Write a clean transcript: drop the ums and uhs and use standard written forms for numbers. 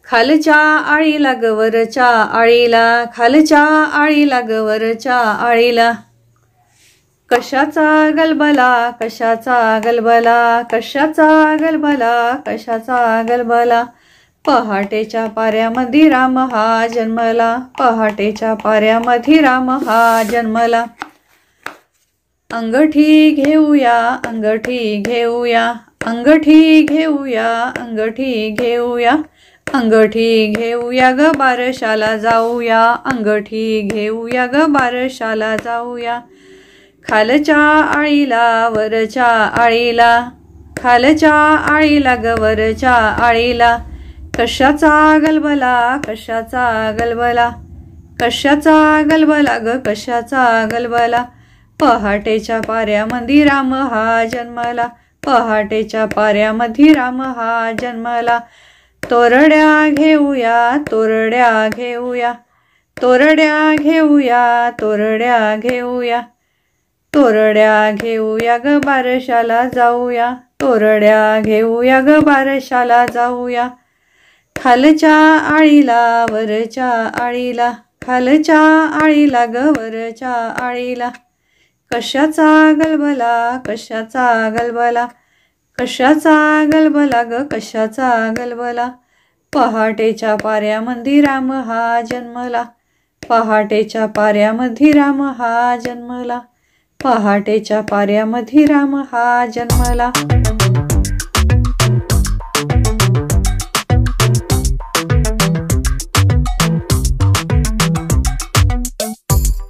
खालच्या आळीला गवरच्या आळीला, खालच्या आळीला गवरच्या आळीला, कशाचा गलबला कशाचा गलबला, कशाचा गलबला कशाचा गलबला, पहाटेच्या पाऱ्यामध्ये राम हा जन्मला, पहाटेच्या पाऱ्यामध्ये राम हा जन्मला. अंगठी घेऊया अंगठी घेऊया, अंगठी घेऊया अंगठी घेऊया, अंगठी घेऊया ग बारशाला जाऊया, अंगठी घेऊया ग बारशाला जाऊया. खालच्या आळीला वरच्या आळीला, खालच्या आळीला ग वरच्या आळीला, कशाचा गलबला कशाचा गलबला, कशाचा गलबला ग कशाचा गलबला, पहाटेच्या पाऱ्यामध्ये राम हा जन्मला, पहाटेच्या पाऱ्यामध्ये राम हा जन्मला. तोरड्या घेऊया तोरड्या घेऊया, तोरड्या घेऊया तोरड्या घेऊया, तोरड्या घेऊया ग बारशाला जाऊया, तोरड्या घेऊया ग बारशाला जाऊया. खालच्या आळीला वरच्या आळीला, खालच्या आळीला ग वरच्या आळीला, कशाचा गलबला कशाचा गलबला, कशाचा गलबला ग कशाचा गलबला, पहाटेच्या पाऱ्यामध्ये राम हा जन्मला, पहाटेच्या पाऱ्यामध्ये राम हा जन्मला, पहाटेच्या पाऱ्यामध्ये राम हा जन्मला.